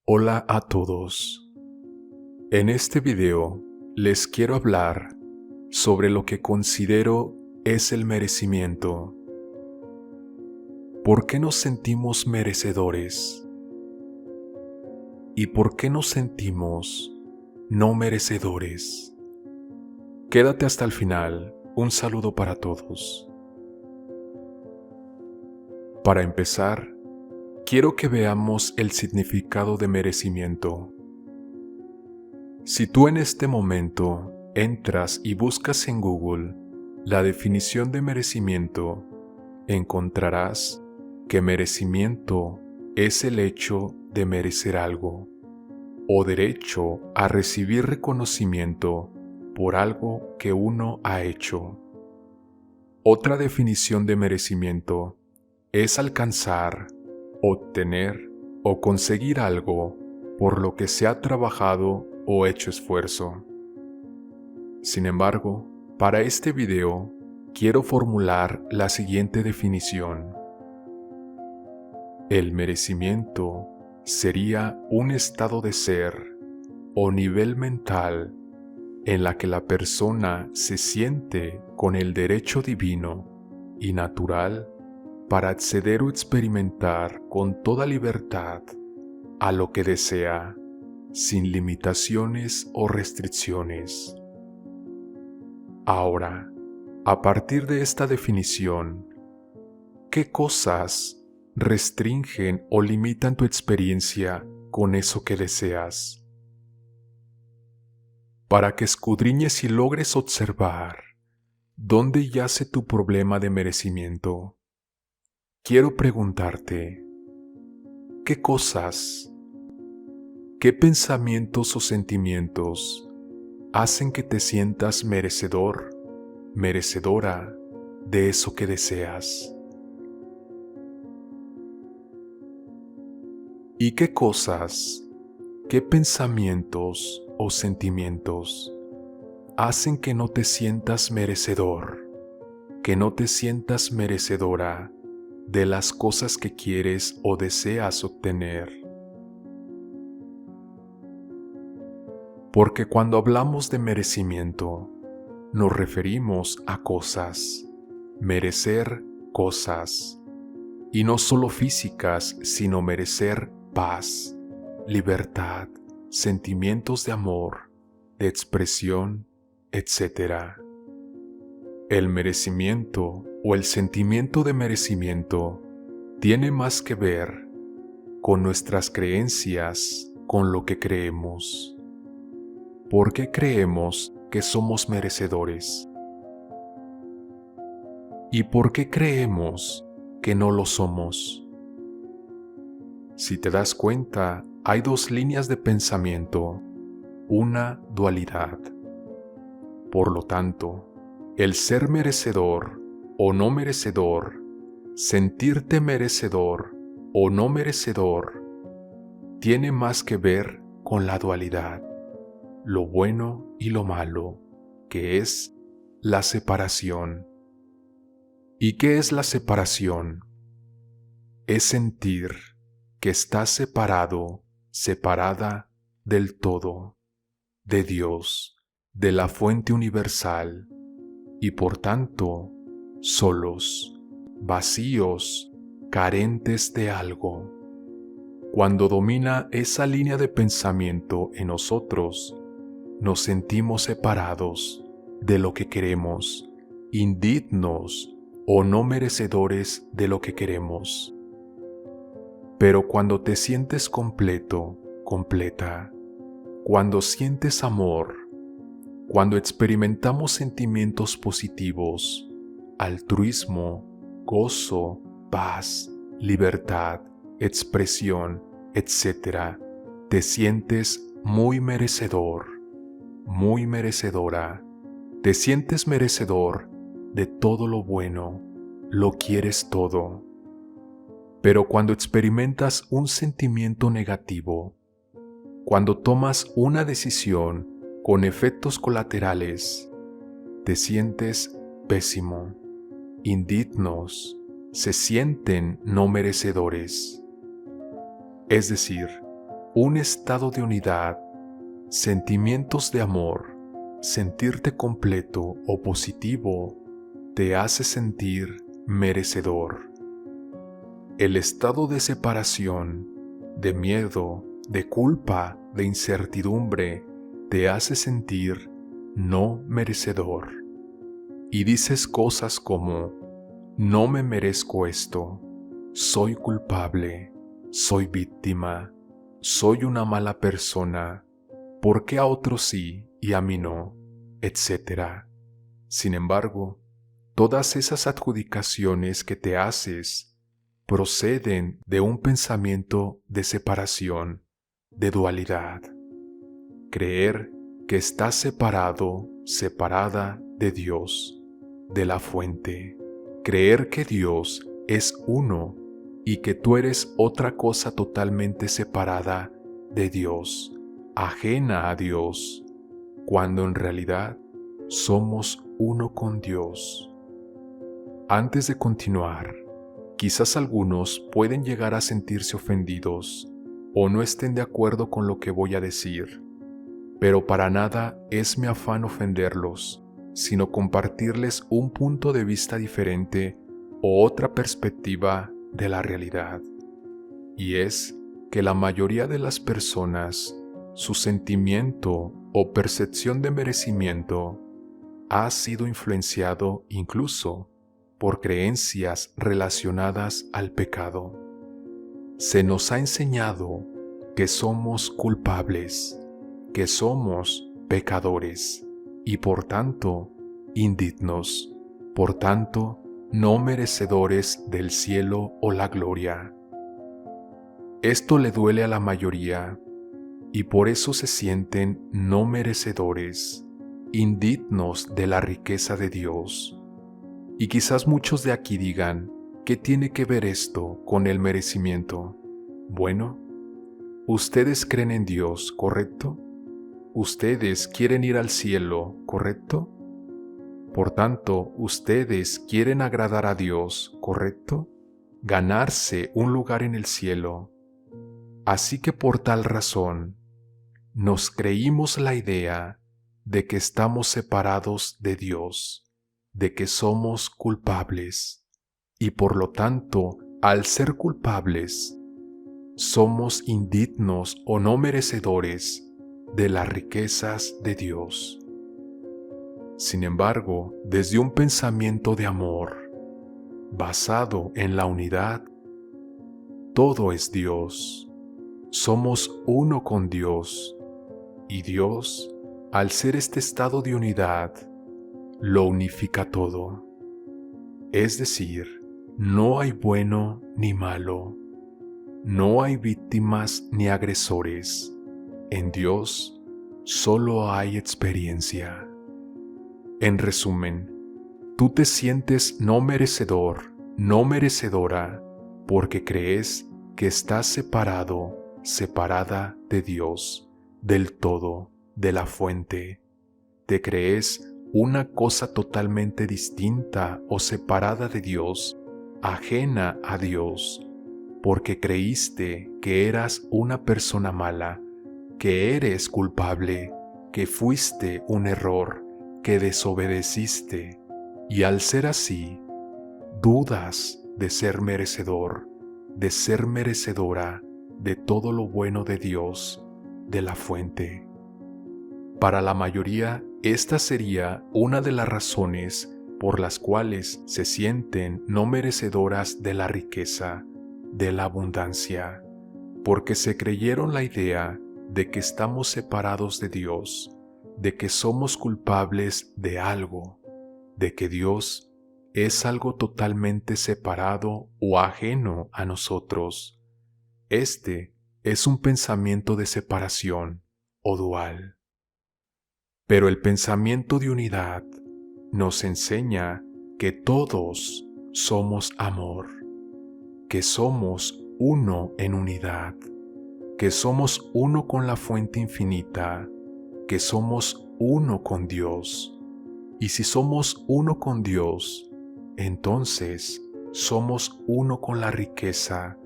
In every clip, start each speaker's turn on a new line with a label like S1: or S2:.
S1: Hola a todos. En este video les quiero hablar sobre lo que considero es el merecimiento. ¿Por qué nos sentimos merecedores? ¿Y por qué nos sentimos no merecedores? Quédate hasta el final. Un saludo para todos. Para empezar, quiero que veamos el significado de merecimiento. Si tú en este momento entras y buscas en Google la definición de merecimiento, encontrarás que merecimiento es el hecho de merecer algo o derecho a recibir reconocimiento por algo que uno ha hecho. Otra definición de merecimiento es alcanzar, obtener o conseguir algo por lo que se ha trabajado o hecho esfuerzo. Sin embargo, para este video quiero formular la siguiente definición. El merecimiento sería un estado de ser o nivel mental en la que la persona se siente con el derecho divino y natural para acceder o experimentar con toda libertad a lo que desea, sin limitaciones o restricciones. Ahora, a partir de esta definición, ¿qué cosas restringen o limitan tu experiencia con eso que deseas? Para que escudriñes y logres observar dónde yace tu problema de merecimiento, quiero preguntarte, ¿qué cosas, qué pensamientos o sentimientos hacen que te sientas merecedor, merecedora de eso que deseas? ¿Y qué cosas, qué pensamientos o sentimientos hacen que no te sientas merecedor, que no te sientas merecedora de las cosas que quieres o deseas obtener? Porque cuando hablamos de merecimiento, nos referimos a cosas, merecer cosas, y no solo físicas, sino merecer paz, libertad, sentimientos de amor, de expresión, etc. El merecimiento o el sentimiento de merecimiento tiene más que ver con nuestras creencias, con lo que creemos. ¿Por qué creemos que somos merecedores? ¿Y por qué creemos que no lo somos? Si te das cuenta, hay dos líneas de pensamiento, una dualidad. Por lo tanto, el ser merecedor o no merecedor, sentirte merecedor o no merecedor, tiene más que ver con la dualidad, lo bueno y lo malo, que es la separación. ¿Y qué es la separación? Es sentir que estás separado, separada del todo, de Dios, de la fuente universal, y por tanto, solos, vacíos, carentes de algo. Cuando domina esa línea de pensamiento en nosotros, nos sentimos separados de lo que queremos, indignos o no merecedores de lo que queremos. Pero cuando te sientes completo, completa, cuando sientes amor, cuando experimentamos sentimientos positivos, altruismo, gozo, paz, libertad, expresión, etc., te sientes muy merecedor, muy merecedora. Te sientes merecedor de todo lo bueno, lo quieres todo. Pero cuando experimentas un sentimiento negativo, cuando tomas una decisión con efectos colaterales, te sientes pésimo, indignos, se sienten no merecedores. Es decir, un estado de unidad, sentimientos de amor, sentirte completo o positivo, te hace sentir merecedor. El estado de separación, de miedo, de culpa, de incertidumbre, te hace sentir no merecedor. Y dices cosas como, no me merezco esto, soy culpable, soy víctima, soy una mala persona, ¿por qué a otros sí y a mí no? Etcétera. Sin embargo, todas esas adjudicaciones que te haces proceden de un pensamiento de separación, de dualidad. Creer que estás separado, separada de Dios, de la fuente. Creer que Dios es uno y que tú eres otra cosa totalmente separada de Dios, ajena a Dios, cuando en realidad somos uno con Dios. Antes de continuar, quizás algunos pueden llegar a sentirse ofendidos o no estén de acuerdo con lo que voy a decir, pero para nada es mi afán ofenderlos, sino compartirles un punto de vista diferente o otra perspectiva de la realidad. Y es que la mayoría de las personas, su sentimiento o percepción de merecimiento ha sido influenciado incluso por creencias relacionadas al pecado. Se nos ha enseñado que somos culpables, que somos pecadores y por tanto indignos, por tanto no merecedores del cielo o la gloria. Esto le duele a la mayoría y por eso se sienten no merecedores, indignos de la riqueza de Dios. Y quizás muchos de aquí digan, ¿qué tiene que ver esto con el merecimiento? Bueno, ustedes creen en Dios, ¿correcto? Ustedes quieren ir al cielo, ¿correcto? Por tanto, ustedes quieren agradar a Dios, ¿correcto? Ganarse un lugar en el cielo. Así que por tal razón, nos creímos la idea de que estamos separados de Dios, de que somos culpables, y por lo tanto, al ser culpables, somos indignos o no merecedores de las riquezas de Dios. Sin embargo, desde un pensamiento de amor, basado en la unidad, todo es Dios. Somos uno con Dios, y Dios, al ser este estado de unidad, lo unifica todo. Es decir, no hay bueno ni malo, no hay víctimas ni agresores. En Dios solo hay experiencia. En resumen, tú te sientes no merecedor, no merecedora, porque crees que estás separado, separada de Dios, del todo, de la fuente. Te crees una cosa totalmente distinta o separada de Dios, ajena a Dios, porque creíste que eras una persona mala, que eres culpable, que fuiste un error, que desobedeciste, y al ser así, dudas de ser merecedor, de ser merecedora de todo lo bueno de Dios, de la fuente. Para la mayoría, esta sería una de las razones por las cuales se sienten no merecedoras de la riqueza, de la abundancia, porque se creyeron la idea de que estamos separados de Dios, de que somos culpables de algo, de que Dios es algo totalmente separado o ajeno a nosotros. Este es un pensamiento de separación o dual. Pero el pensamiento de unidad nos enseña que todos somos amor, que somos uno en unidad, que somos uno con la fuente infinita, que somos uno con Dios. Y si somos uno con Dios, entonces somos uno con la riqueza,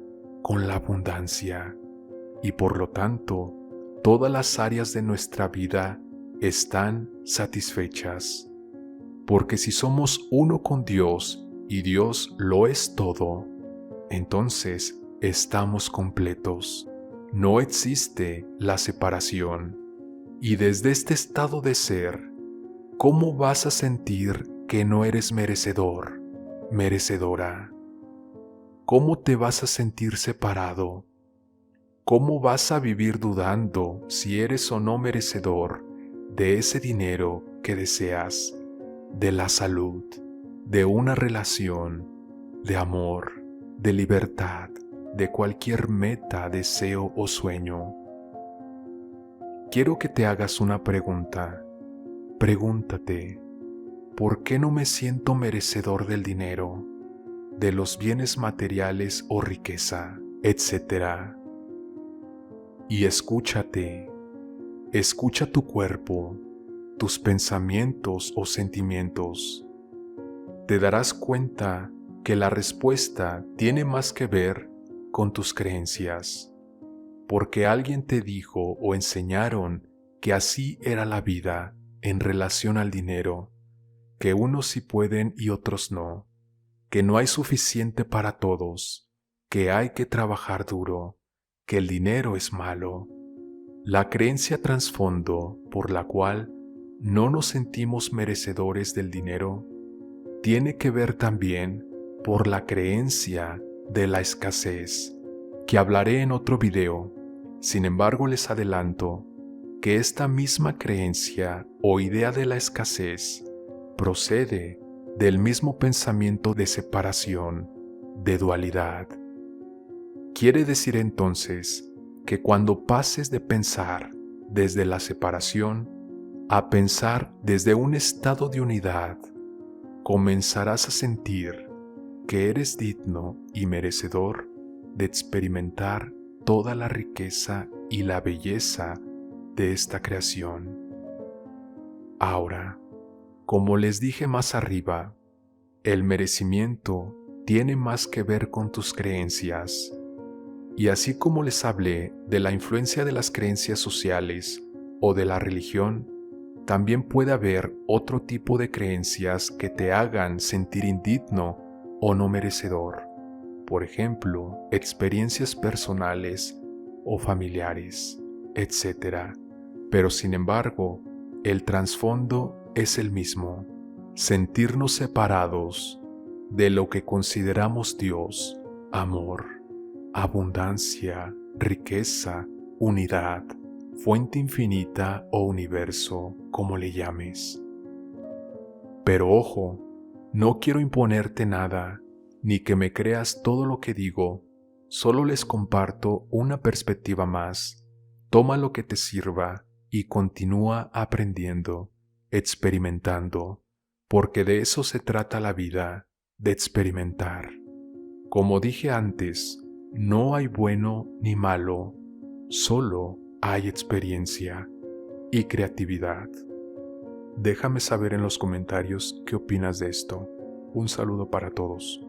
S1: con la abundancia, y por lo tanto, todas las áreas de nuestra vida están satisfechas. Porque si somos uno con Dios y Dios lo es todo, entonces estamos completos. No existe la separación. Y desde este estado de ser, ¿cómo vas a sentir que no eres merecedor, merecedora? ¿Cómo te vas a sentir separado? ¿Cómo vas a vivir dudando si eres o no merecedor de ese dinero que deseas, de la salud, de una relación, de amor, de libertad, de cualquier meta, deseo o sueño? Quiero que te hagas una pregunta. Pregúntate, ¿por qué no me siento merecedor del dinero, de los bienes materiales o riqueza, etcétera? Y escúchate, escucha tu cuerpo, tus pensamientos o sentimientos. Te darás cuenta que la respuesta tiene más que ver con tus creencias, porque alguien te dijo o enseñaron que así era la vida en relación al dinero, que unos sí pueden y otros no, que no hay suficiente para todos, que hay que trabajar duro, que el dinero es malo. La creencia trasfondo por la cual no nos sentimos merecedores del dinero tiene que ver también por la creencia de la escasez, que hablaré en otro video. Sin embargo, les adelanto que esta misma creencia o idea de la escasez procede del mismo pensamiento de separación, de dualidad. Quiere decir entonces que cuando pases de pensar desde la separación a pensar desde un estado de unidad, comenzarás a sentir que eres digno y merecedor de experimentar toda la riqueza y la belleza de esta creación. Ahora, como les dije más arriba, el merecimiento tiene más que ver con tus creencias. Y así como les hablé de la influencia de las creencias sociales o de la religión, también puede haber otro tipo de creencias que te hagan sentir indigno o no merecedor. Por ejemplo, experiencias personales o familiares, etc. Pero sin embargo, el trasfondo es el mismo: sentirnos separados de lo que consideramos Dios, amor, abundancia, riqueza, unidad, fuente infinita o universo, como le llames. Pero ojo, no quiero imponerte nada, ni que me creas todo lo que digo, solo les comparto una perspectiva más. Toma lo que te sirva y continúa aprendiendo, experimentando, porque de eso se trata la vida, de experimentar. Como dije antes, no hay bueno ni malo, solo hay experiencia y creatividad. Déjame saber en los comentarios qué opinas de esto. Un saludo para todos.